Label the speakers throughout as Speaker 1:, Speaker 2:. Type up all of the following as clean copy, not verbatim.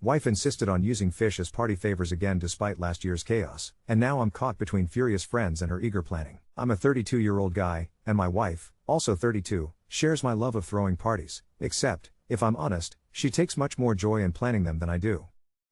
Speaker 1: Wife insisted on using fish as party favors again despite last year's chaos, and now I'm caught between furious friends and her eager planning. I'm a 32-year-old guy, and my wife, also 32, shares my love of throwing parties, except, if I'm honest, she takes much more joy in planning them than I do.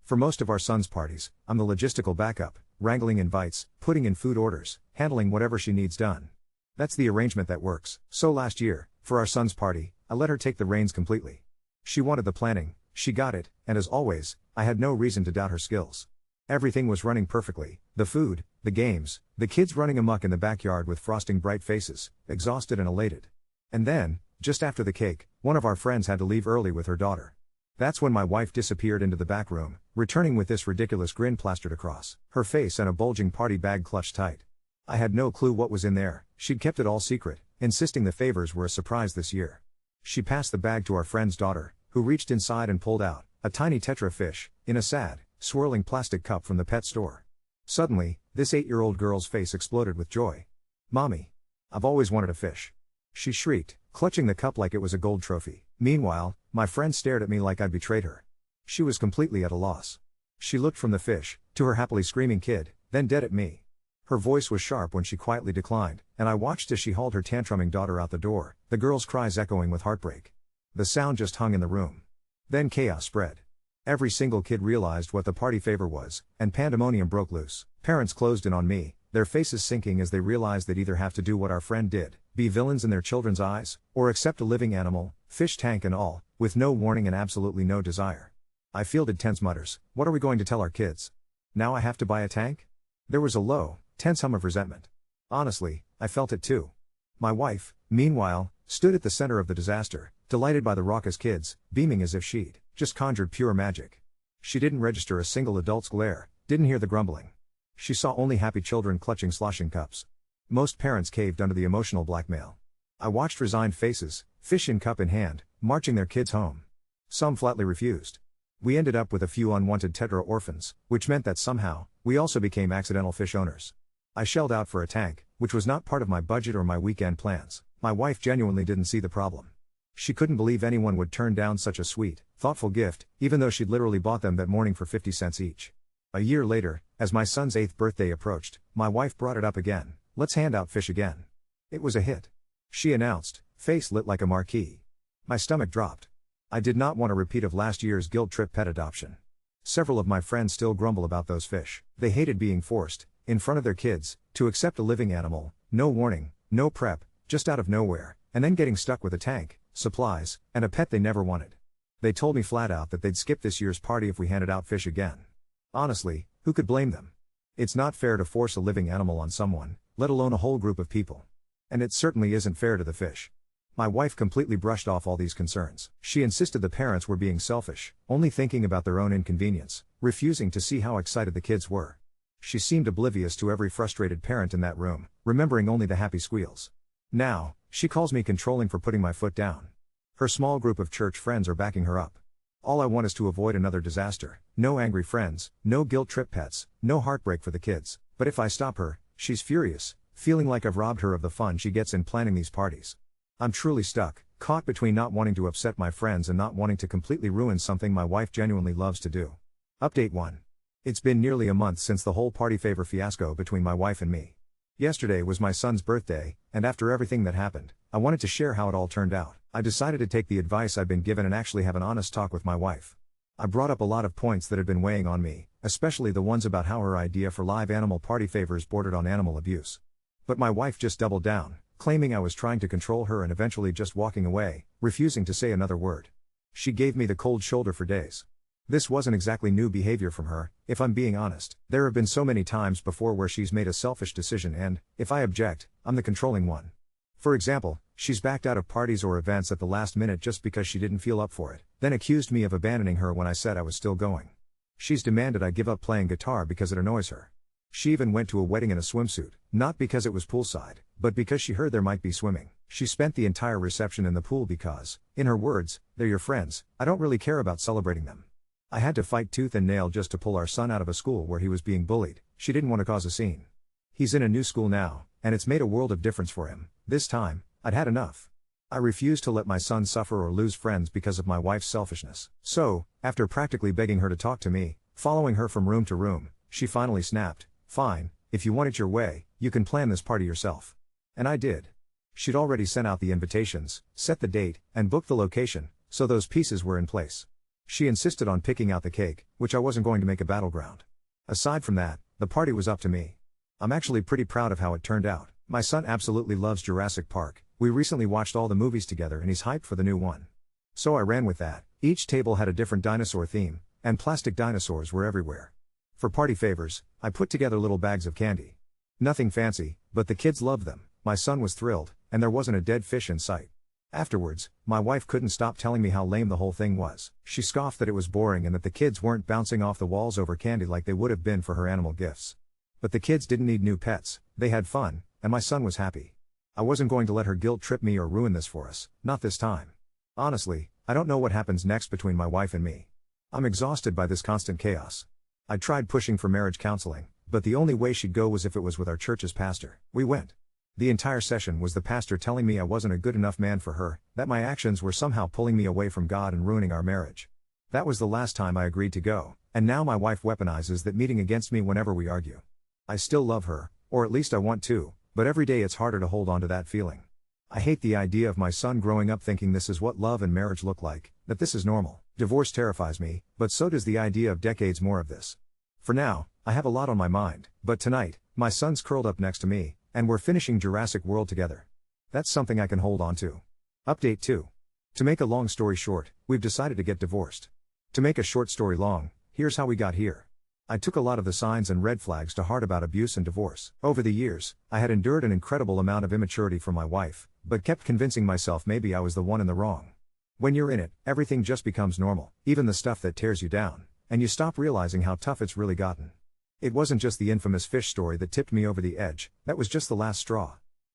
Speaker 1: For most of our son's parties, I'm the logistical backup, wrangling invites, putting in food orders, handling whatever she needs done. That's the arrangement that works. So last year, for our son's party, I let her take the reins completely. She wanted the planning, she got it, and as always, I had no reason to doubt her skills. Everything was running perfectly: the food, the games, the kids running amok in the backyard with frosting bright faces, exhausted and elated. And then, just after the cake, one of our friends had to leave early with her daughter. That's when my wife disappeared into the back room, returning with this ridiculous grin plastered across her face and a bulging party bag clutched tight. I had no clue what was in there. She'd kept it all secret, insisting the favors were a surprise this year. She passed the bag to our friend's daughter, who reached inside and pulled out a tiny tetra fish, in a sad, swirling plastic cup from the pet store. Suddenly, this 8-year-old girl's face exploded with joy. "Mommy! I've always wanted a fish!" she shrieked, clutching the cup like it was a gold trophy. Meanwhile, my friend stared at me like I'd betrayed her. She was completely at a loss. She looked from the fish, to her happily screaming kid, then dead at me. Her voice was sharp when she quietly declined, and I watched as she hauled her tantruming daughter out the door, the girl's cries echoing with heartbreak. The sound just hung in the room. Then chaos spread. Every single kid realized what the party favor was, and pandemonium broke loose. Parents closed in on me, their faces sinking as they realized they'd either have to do what our friend did, be villains in their children's eyes, or accept a living animal, fish tank and all, with no warning and absolutely no desire. I fielded tense mutters. What are we going to tell our kids? Now I have to buy a tank? There was a low, tense hum of resentment. Honestly, I felt it too. My wife, meanwhile, stood at the center of the disaster, delighted by the raucous kids, beaming as if she'd just conjured pure magic. She didn't register a single adult's glare, didn't hear the grumbling. She saw only happy children clutching sloshing cups. Most parents caved under the emotional blackmail. I watched resigned faces, fish in cup in hand, marching their kids home. Some flatly refused. We ended up with a few unwanted tetra orphans, which meant that somehow, we also became accidental fish owners. I shelled out for a tank, which was not part of my budget or my weekend plans. My wife genuinely didn't see the problem. She couldn't believe anyone would turn down such a sweet, thoughtful gift, even though she'd literally bought them that morning for 50 cents each. A year later, as my son's 8th birthday approached, my wife brought it up again. Let's hand out fish again. It was a hit. She announced, face lit like a marquee. My stomach dropped. I did not want a repeat of last year's guilt trip pet adoption. Several of my friends still grumble about those fish. They hated being forced, in front of their kids, to accept a living animal, no warning, no prep, just out of nowhere, and then getting stuck with a tank, supplies, and a pet they never wanted. They told me flat out that they'd skip this year's party if we handed out fish again. Honestly, who could blame them? It's not fair to force a living animal on someone, let alone a whole group of people. And it certainly isn't fair to the fish. My wife completely brushed off all these concerns. She insisted the parents were being selfish, only thinking about their own inconvenience, refusing to see how excited the kids were. She seemed oblivious to every frustrated parent in that room, remembering only the happy squeals. Now, she calls me controlling for putting my foot down. Her small group of church friends are backing her up. All I want is to avoid another disaster. No angry friends, no guilt trip pets, no heartbreak for the kids. But if I stop her, she's furious, feeling like I've robbed her of the fun she gets in planning these parties. I'm truly stuck, caught between not wanting to upset my friends and not wanting to completely ruin something my wife genuinely loves to do. Update 1. It's been nearly a month since the whole party favor fiasco between my wife and me. Yesterday was my son's birthday, and after everything that happened, I wanted to share how it all turned out. I decided to take the advice I'd been given and actually have an honest talk with my wife. I brought up a lot of points that had been weighing on me, especially the ones about how her idea for live animal party favors bordered on animal abuse. But my wife just doubled down, claiming I was trying to control her and eventually just walking away, refusing to say another word. She gave me the cold shoulder for days. This wasn't exactly new behavior from her, if I'm being honest. There have been so many times before where she's made a selfish decision and, if I object, I'm the controlling one. For example, she's backed out of parties or events at the last minute just because she didn't feel up for it, then accused me of abandoning her when I said I was still going. She's demanded I give up playing guitar because it annoys her. She even went to a wedding in a swimsuit, not because it was poolside, but because she heard there might be swimming. She spent the entire reception in the pool because, in her words, they're your friends, I don't really care about celebrating them. I had to fight tooth and nail just to pull our son out of a school where he was being bullied. She didn't want to cause a scene. He's in a new school now, and it's made a world of difference for him. This time, I'd had enough. I refused to let my son suffer or lose friends because of my wife's selfishness. So, after practically begging her to talk to me, following her from room to room, she finally snapped, "Fine, if you want it your way, you can plan this party yourself." And I did. She'd already sent out the invitations, set the date, and booked the location, so those pieces were in place. She insisted on picking out the cake, which I wasn't going to make a battleground. Aside from that, the party was up to me. I'm actually pretty proud of how it turned out. My son absolutely loves Jurassic Park. We recently watched all the movies together and he's hyped for the new one. So I ran with that. Each table had a different dinosaur theme, and plastic dinosaurs were everywhere. For party favors, I put together little bags of candy. Nothing fancy, but the kids loved them. My son was thrilled, and there wasn't a dead fish in sight. Afterwards, my wife couldn't stop telling me how lame the whole thing was. She scoffed that it was boring and that the kids weren't bouncing off the walls over candy like they would have been for her animal gifts. But the kids didn't need new pets, they had fun, and my son was happy. I wasn't going to let her guilt trip me or ruin this for us, not this time. Honestly, I don't know what happens next between my wife and me. I'm exhausted by this constant chaos. I tried pushing for marriage counseling, but the only way she'd go was if it was with our church's pastor. We went. The entire session was the pastor telling me I wasn't a good enough man for her, that my actions were somehow pulling me away from God and ruining our marriage. That was the last time I agreed to go, and now my wife weaponizes that meeting against me whenever we argue. I still love her, or at least I want to, but every day it's harder to hold on to that feeling. I hate the idea of my son growing up thinking this is what love and marriage look like, that this is normal. Divorce terrifies me, but so does the idea of decades more of this. For now, I have a lot on my mind, but tonight, my son's curled up next to me, and we're finishing Jurassic World together. That's something I can hold on to. Update 2. To make a long story short, we've decided to get divorced. To make a short story long, here's how we got here. I took a lot of the signs and red flags to heart about abuse and divorce. Over the years, I had endured an incredible amount of immaturity from my wife, but kept convincing myself maybe I was the one in the wrong. When you're in it, everything just becomes normal, even the stuff that tears you down, and you stop realizing how tough it's really gotten. It wasn't just the infamous fish story that tipped me over the edge, that was just the last straw.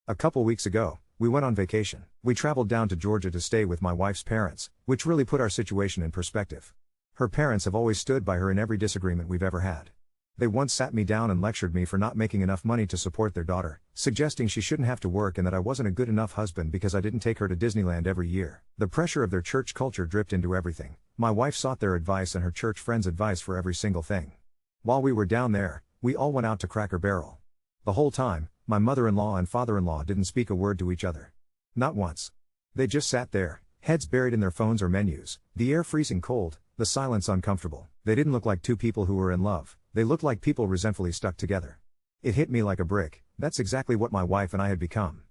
Speaker 1: A couple weeks ago, we went on vacation. We traveled down to Georgia to stay with my wife's parents, which really put our situation in perspective. Her parents have always stood by her in every disagreement we've ever had. They once sat me down and lectured me for not making enough money to support their daughter, suggesting she shouldn't have to work and that I wasn't a good enough husband because I didn't take her to Disneyland every year. The pressure of their church culture dripped into everything. My wife sought their advice and her church friends' advice for every single thing. While we were down there, we all went out to Cracker Barrel. The whole time, my mother-in-law and father-in-law didn't speak a word to each other. Not once. They just sat there, heads buried in their phones or menus, the air freezing cold, the silence uncomfortable. They didn't look like two people who were in love, they looked like people resentfully stuck together. It hit me like a brick, that's exactly what my wife and I had become.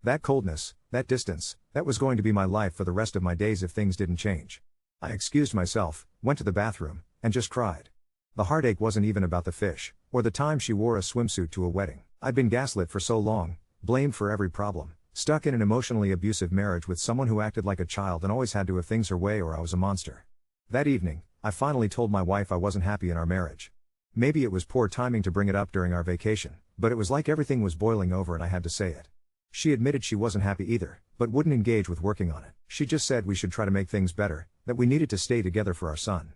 Speaker 1: That coldness, that distance, that was going to be my life for the rest of my days if things didn't change. I excused myself, went to the bathroom, and just cried. The heartache wasn't even about the fish, or the time she wore a swimsuit to a wedding. I'd been gaslit for so long, blamed for every problem, stuck in an emotionally abusive marriage with someone who acted like a child and always had to have things her way or I was a monster. That evening, I finally told my wife I wasn't happy in our marriage. Maybe it was poor timing to bring it up during our vacation, but it was like everything was boiling over and I had to say it. She admitted she wasn't happy either, but wouldn't engage with working on it. She just said we should try to make things better, that we needed to stay together for our son.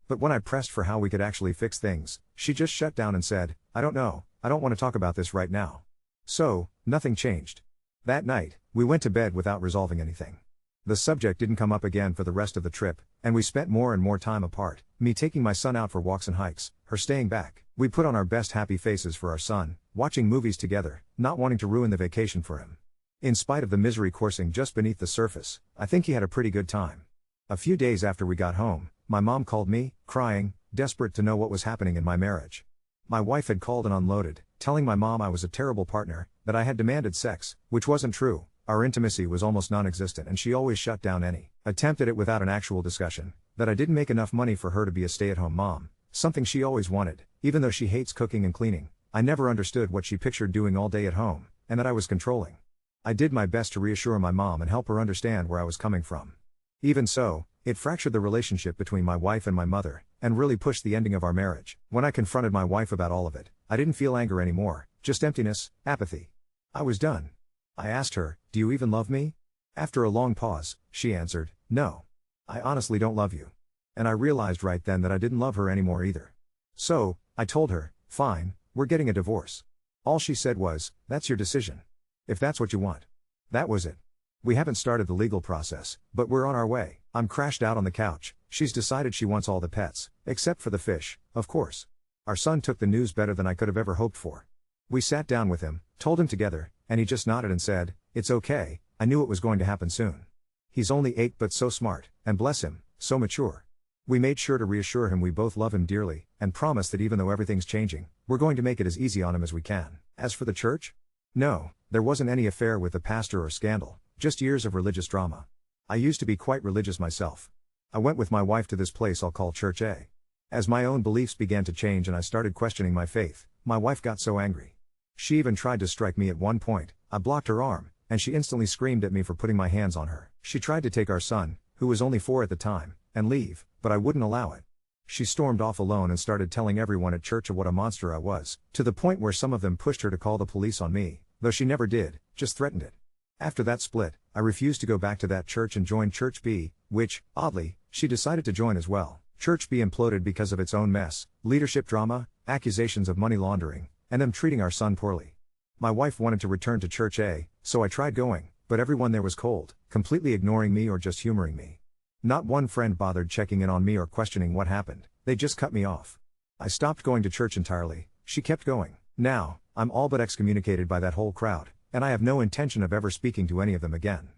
Speaker 1: But when I pressed for how we could actually fix things, she just shut down and said, "I don't know, I don't want to talk about this right now." So, nothing changed. That night, we went to bed without resolving anything. The subject didn't come up again for the rest of the trip, and we spent more and more time apart, me taking my son out for walks and hikes, her staying back. We put on our best happy faces for our son, watching movies together, not wanting to ruin the vacation for him. In spite of the misery coursing just beneath the surface, I think he had a pretty good time. A few days after we got home, my mom called me, crying, desperate to know what was happening in my marriage. My wife had called and unloaded, telling my mom I was a terrible partner, that I had demanded sex, which wasn't true. Our intimacy was almost non-existent and she always shut down any attempt at it without an actual discussion, that I didn't make enough money for her to be a stay-at-home mom, something she always wanted, even though she hates cooking and cleaning. I never understood what she pictured doing all day at home, and that I was controlling. I did my best to reassure my mom and help her understand where I was coming from. Even so, it fractured the relationship between my wife and my mother, and really pushed the ending of our marriage. When I confronted my wife about all of it, I didn't feel anger anymore, just emptiness, apathy. I was done. I asked her, "Do you even love me?" After a long pause, she answered, "No. I honestly don't love you." And I realized right then that I didn't love her anymore either. So, I told her, "Fine, we're getting a divorce." All she said was, "That's your decision. If that's what you want." That was it. We haven't started the legal process, but we're on our way. I'm crashed out on the couch. She's decided she wants all the pets, except for the fish, of course. Our son took the news better than I could have ever hoped for. We sat down with him, told him together, and he just nodded and said, "It's okay, I knew it was going to happen soon." He's only 8 but so smart, and bless him, so mature. We made sure to reassure him we both love him dearly, and promise that even though everything's changing, we're going to make it as easy on him as we can. As for the church? No, there wasn't any affair with the pastor or scandal, just years of religious drama. I used to be quite religious myself. I went with my wife to this place I'll call Church A. As my own beliefs began to change and I started questioning my faith, my wife got so angry. She even tried to strike me at one point. I blocked her arm, and she instantly screamed at me for putting my hands on her. She tried to take our son, who was only 4 at the time, and leave, but I wouldn't allow it. She stormed off alone and started telling everyone at church what a monster I was, to the point where some of them pushed her to call the police on me, though she never did, just threatened it. After that split, I refused to go back to that church and joined Church B, which, oddly, she decided to join as well. Church B imploded because of its own mess, leadership drama, accusations of money laundering, and them treating our son poorly. My wife wanted to return to Church A, so I tried going, but everyone there was cold, completely ignoring me or just humoring me. Not one friend bothered checking in on me or questioning what happened, they just cut me off. I stopped going to church entirely, she kept going. Now, I'm all but excommunicated by that whole crowd, and I have no intention of ever speaking to any of them again.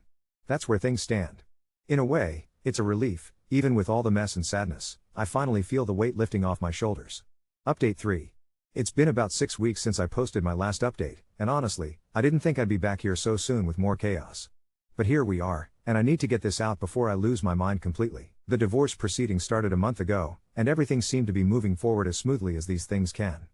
Speaker 1: That's where things stand. In a way, it's a relief, even with all the mess and sadness, I finally feel the weight lifting off my shoulders. Update 3. It's been about 6 weeks since I posted my last update, and honestly, I didn't think I'd be back here so soon with more chaos. But here we are, and I need to get this out before I lose my mind completely. The divorce proceedings started a month ago, and everything seemed to be moving forward as smoothly as these things can.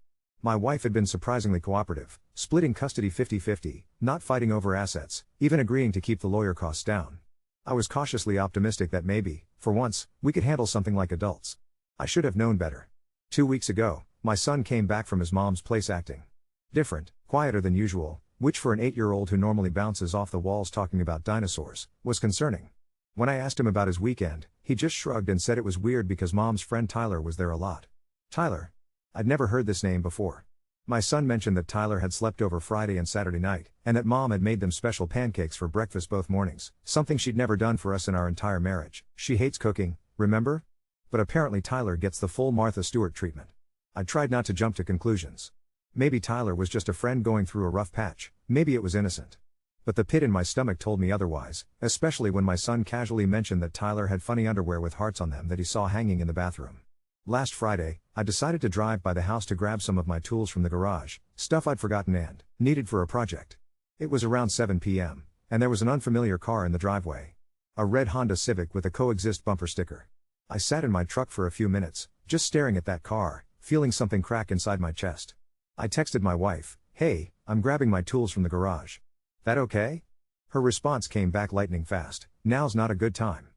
Speaker 1: My wife had been surprisingly cooperative, splitting custody 50-50, not fighting over assets, even agreeing to keep the lawyer costs down. I was cautiously optimistic that maybe, for once, we could handle something like adults. I should have known better. 2 weeks ago, my son came back from his mom's place acting different, quieter than usual, which for an 8-year-old who normally bounces off the walls talking about dinosaurs, was concerning. When I asked him about his weekend, he just shrugged and said it was weird because mom's friend Tyler was there a lot. Tyler? I'd never heard this name before. My son mentioned that Tyler had slept over Friday and Saturday night, and that mom had made them special pancakes for breakfast both mornings, something she'd never done for us in our entire marriage. She hates cooking, remember? But apparently Tyler gets the full Martha Stewart treatment. I tried not to jump to conclusions. Maybe Tyler was just a friend going through a rough patch, maybe it was innocent. But the pit in my stomach told me otherwise, especially when my son casually mentioned that Tyler had funny underwear with hearts on them that he saw hanging in the bathroom. Last Friday, I decided to drive by the house to grab some of my tools from the garage, stuff I'd forgotten and needed for a project. It was around 7 p.m., and there was an unfamiliar car in the driveway. A red Honda Civic with a Coexist bumper sticker. I sat in my truck for a few minutes, just staring at that car, feeling something crack inside my chest. I texted my wife, "Hey, I'm grabbing my tools from the garage. That okay?" Her response came back lightning fast, "Now's not a good time.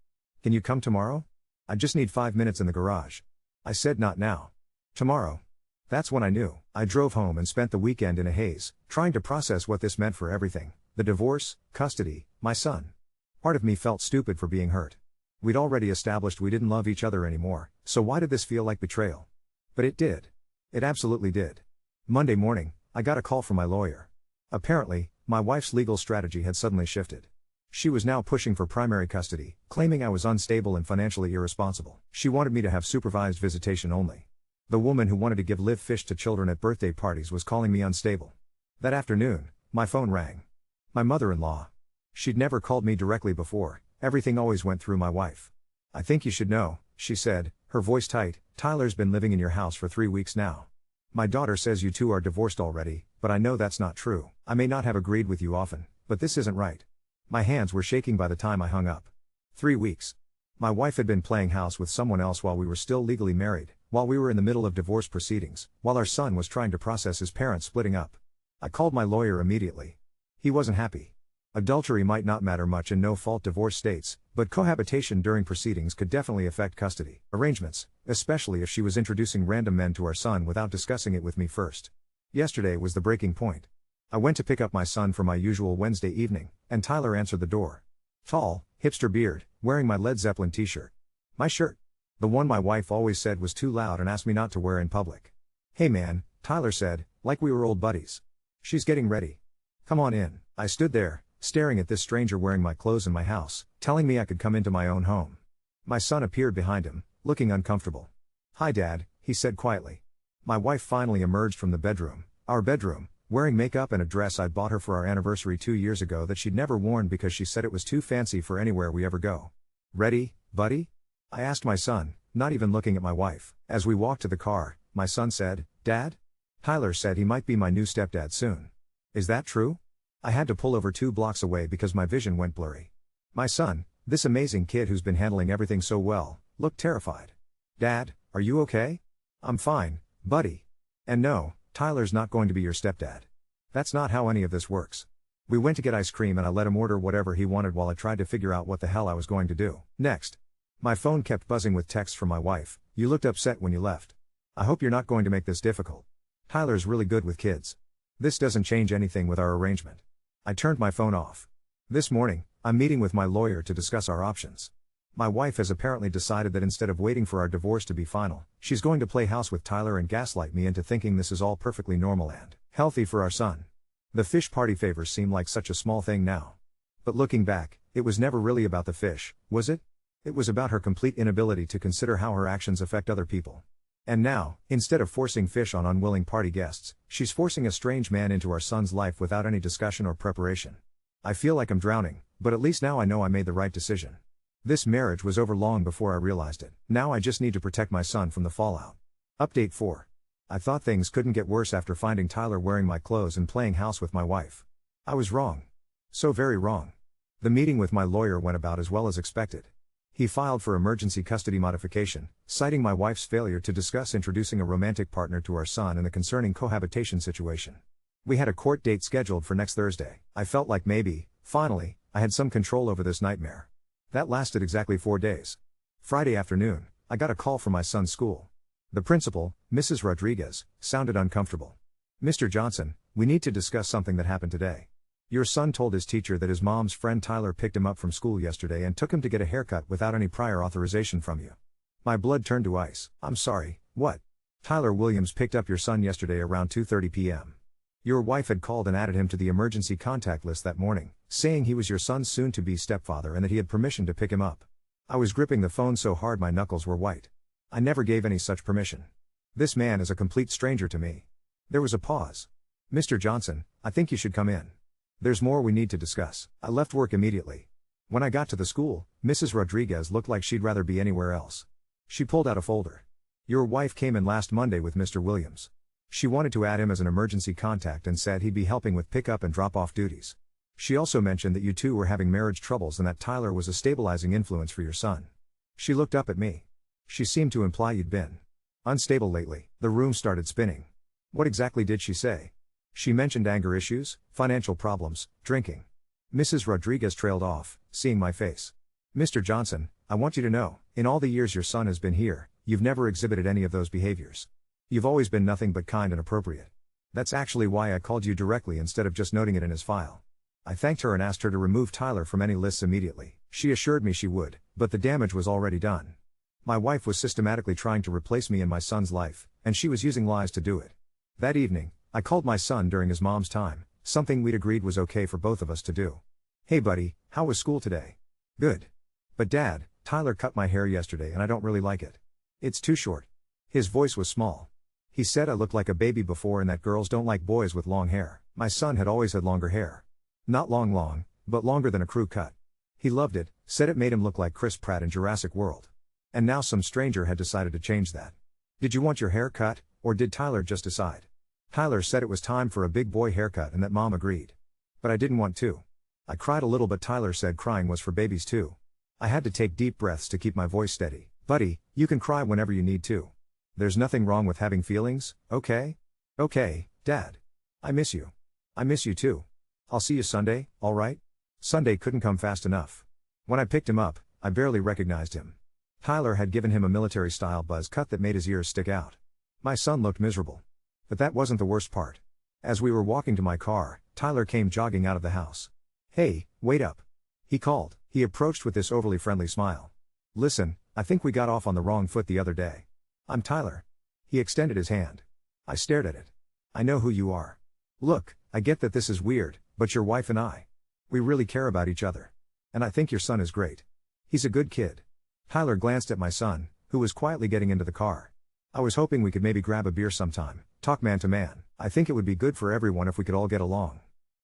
Speaker 1: Can you come tomorrow? I just need 5 minutes in the garage." I said not now. Tomorrow. That's when I knew. I drove home and spent the weekend in a haze, trying to process what this meant for everything: the divorce, custody, my son. Part of me felt stupid for being hurt. We'd already established we didn't love each other anymore, so why did this feel like betrayal? But it did. It absolutely did. Monday morning, I got a call from my lawyer. Apparently, my wife's legal strategy had suddenly shifted. She was now pushing for primary custody, claiming I was unstable and financially irresponsible. She wanted me to have supervised visitation only. The woman who wanted to give live fish to children at birthday parties was calling me unstable. That afternoon, my phone rang. My mother-in-law. She'd never called me directly before, everything always went through my wife. "I think you should know," she said, her voice tight, "Tyler's been living in your house for 3 weeks now. My daughter says you two are divorced already, but I know that's not true. I may not have agreed with you often, but this isn't right." My hands were shaking by the time I hung up. 3 weeks. My wife had been playing house with someone else while we were still legally married, while we were in the middle of divorce proceedings, while our son was trying to process his parents splitting up. I called my lawyer immediately. He wasn't happy. Adultery might not matter much in no-fault divorce states, but cohabitation during proceedings could definitely affect custody arrangements, especially if she was introducing random men to our son without discussing it with me first. Yesterday was the breaking point. I went to pick up my son for my usual Wednesday evening, and Tyler answered the door. Tall, hipster beard, wearing my Led Zeppelin t-shirt. My shirt. The one my wife always said was too loud and asked me not to wear in public. "Hey man," Tyler said, like we were old buddies. "She's getting ready. Come on in." I stood there, staring at this stranger wearing my clothes in my house, telling me I could come into my own home. My son appeared behind him, looking uncomfortable. "Hi Dad," he said quietly. My wife finally emerged from the bedroom, our bedroom, wearing makeup and a dress I'd bought her for our anniversary 2 years ago that she'd never worn because she said it was too fancy for anywhere we ever go. "Ready, buddy?" I asked my son, not even looking at my wife. As we walked to the car, my son said, "Dad? Tyler said he might be my new stepdad soon. Is that true?" I had to pull over 2 blocks away because my vision went blurry. My son, this amazing kid who's been handling everything so well, looked terrified. "Dad, are you okay?" "I'm fine, buddy. And no, Tyler's not going to be your stepdad. That's not how any of this works." We went to get ice cream and I let him order whatever he wanted while I tried to figure out what the hell I was going to do next. My phone kept buzzing with texts from my wife. "You looked upset when you left. I hope you're not going to make this difficult. Tyler's really good with kids. This doesn't change anything with our arrangement." I turned my phone off. This morning, I'm meeting with my lawyer to discuss our options. My wife has apparently decided that instead of waiting for our divorce to be final, she's going to play house with Tyler and gaslight me into thinking this is all perfectly normal and healthy for our son. The fish party favors seem like such a small thing now. But looking back, it was never really about the fish, was it? It was about her complete inability to consider how her actions affect other people. And now, instead of forcing fish on unwilling party guests, she's forcing a strange man into our son's life without any discussion or preparation. I feel like I'm drowning, but at least now I know I made the right decision. This marriage was over long before I realized it. Now I just need to protect my son from the fallout. Update 4. I thought things couldn't get worse after finding Tyler wearing my clothes and playing house with my wife. I was wrong. So very wrong. The meeting with my lawyer went about as well as expected. He filed for emergency custody modification, citing my wife's failure to discuss introducing a romantic partner to our son in the concerning cohabitation situation. We had a court date scheduled for next Thursday. I felt like maybe, finally, I had some control over this nightmare. That lasted exactly 4 days. Friday afternoon, I got a call from my son's school. The principal, Mrs. Rodriguez, sounded uncomfortable. "Mr. Johnson, we need to discuss something that happened today. Your son told his teacher that his mom's friend Tyler picked him up from school yesterday and took him to get a haircut without any prior authorization from you." My blood turned to ice. "I'm sorry, what?" "Tyler Williams picked up your son yesterday around 2:30 p.m. Your wife had called and added him to the emergency contact list that morning, saying he was your son's soon-to-be stepfather and that he had permission to pick him up." I was gripping the phone so hard my knuckles were white. I never gave any such permission. This man is a complete stranger to me. There was a pause. "Mr. Johnson, I think you should come in. There's more we need to discuss." I left work immediately. When I got to the school, Mrs. Rodriguez looked like she'd rather be anywhere else. She pulled out a folder. "Your wife came in last Monday with Mr. Williams. She wanted to add him as an emergency contact and said he'd be helping with pick-up and drop-off duties. She also mentioned that you two were having marriage troubles and that Tyler was a stabilizing influence for your son." She looked up at me. "She seemed to imply you'd been unstable lately." The room started spinning. "What exactly did she say?" "She mentioned anger issues, financial problems, drinking." Mrs. Rodriguez trailed off, seeing my face. "Mr. Johnson, I want you to know, in all the years your son has been here, you've never exhibited any of those behaviors. You've always been nothing but kind and appropriate. That's actually why I called you directly instead of just noting it in his file." I thanked her and asked her to remove Tyler from any lists immediately. She assured me she would, but the damage was already done. My wife was systematically trying to replace me in my son's life, and she was using lies to do it. That evening, I called my son during his mom's time, something we'd agreed was okay for both of us to do. "Hey buddy, how was school today?" "Good. But Dad, Tyler cut my hair yesterday and I don't really like it. It's too short." His voice was small. He said I looked like a baby before and that girls don't like boys with long hair. My son had always had longer hair. Not long, but longer than a crew cut. He loved it, said it made him look like Chris Pratt in Jurassic World. And now some stranger had decided to change that. "Did you want your hair cut, or did Tyler just decide?" "Tyler said it was time for a big boy haircut and that Mom agreed. But I didn't want to." I cried a little but Tyler said crying was for babies too. I had to take deep breaths to keep my voice steady. "Buddy, you can cry whenever you need to. There's nothing wrong with having feelings, okay?" "Okay, Dad. I miss you." "I miss you too. I'll see you Sunday, alright?" Sunday couldn't come fast enough. When I picked him up, I barely recognized him. Tyler had given him a military-style buzz cut that made his ears stick out. My son looked miserable. But that wasn't the worst part. As we were walking to my car, Tyler came jogging out of the house. "Hey, wait up," he called. He approached with this overly friendly smile. "Listen, I think we got off on the wrong foot the other day. I'm Tyler." He extended his hand. I stared at it. "I know who you are. Look, I get that this is weird, but your wife and I." We really care about each other. And I think your son is great. He's a good kid. Tyler glanced at my son, who was quietly getting into the car. I was hoping we could maybe grab a beer sometime, talk man to man. I think it would be good for everyone if we could all get along.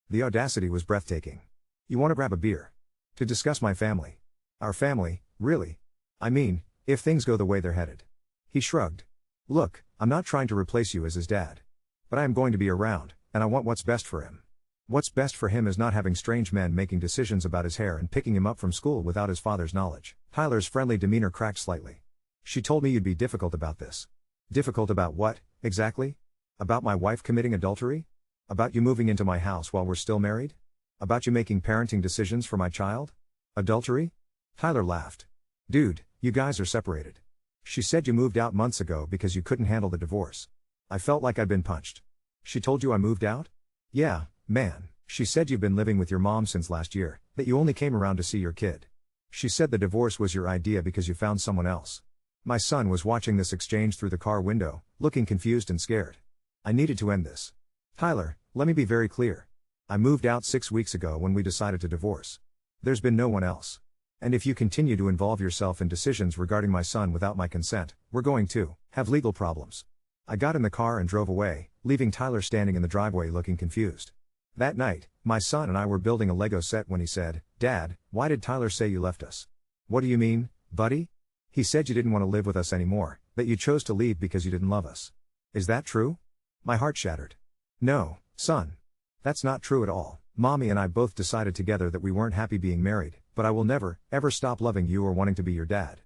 Speaker 1: The audacity was breathtaking. You want to grab a beer? To discuss my family? Our family, really? I mean, if things go the way they're headed. He shrugged. Look, I'm not trying to replace you as his dad. But I am going to be around, and I want what's best for him. What's best for him is not having strange men making decisions about his hair and picking him up from school without his father's knowledge. Tyler's friendly demeanor cracked slightly. She told me you'd be difficult about this. Difficult about what, exactly? About my wife committing adultery? About you moving into my house while we're still married? About you making parenting decisions for my child? Adultery? Tyler laughed. Dude, you guys are separated. She said you moved out months ago because you couldn't handle the divorce. I felt like I'd been punched. She told you I moved out? Yeah, man. She said you've been living with your mom since last year, that you only came around to see your kid. She said the divorce was your idea because you found someone else. My son was watching this exchange through the car window, looking confused and scared. I needed to end this. Tyler, let me be very clear. I moved out 6 weeks ago when we decided to divorce. There's been no one else. And if you continue to involve yourself in decisions regarding my son without my consent, we're going to have legal problems. I got in the car and drove away, leaving Tyler standing in the driveway looking confused. That night, my son and I were building a Lego set when he said, Dad, why did Tyler say you left us? What do you mean, buddy? He said you didn't want to live with us anymore, that you chose to leave because you didn't love us. Is that true? My heart shattered. No, son. That's not true at all. Mommy and I both decided together that we weren't happy being married, but I will never, ever stop loving you or wanting to be your dad.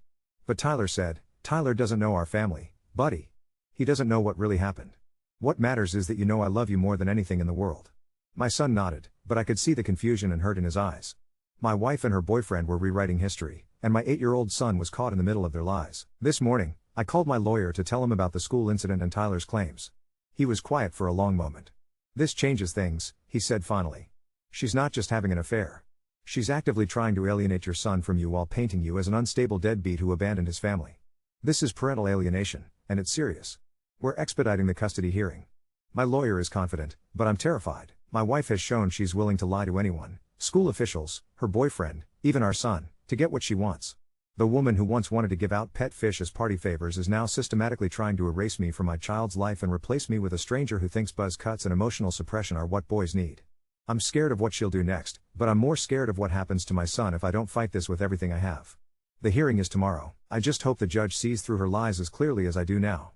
Speaker 1: But Tyler said, Tyler doesn't know our family, buddy. He doesn't know what really happened. What matters is that you know I love you more than anything in the world. My son nodded, but I could see the confusion and hurt in his eyes. My wife and her boyfriend were rewriting history, and my 8-year-old son was caught in the middle of their lies. This morning, I called my lawyer to tell him about the school incident and Tyler's claims. He was quiet for a long moment. This changes things, he said finally. She's not just having an affair. She's actively trying to alienate your son from you while painting you as an unstable deadbeat who abandoned his family. This is parental alienation, and it's serious. We're expediting the custody hearing. My lawyer is confident, but I'm terrified. My wife has shown she's willing to lie to anyone, school officials, her boyfriend, even our son, to get what she wants. The woman who once wanted to give out pet fish as party favors is now systematically trying to erase me from my child's life and replace me with a stranger who thinks buzz cuts and emotional suppression are what boys need. I'm scared of what she'll do next, but I'm more scared of what happens to my son if I don't fight this with everything I have. The hearing is tomorrow. I just hope the judge sees through her lies as clearly as I do now.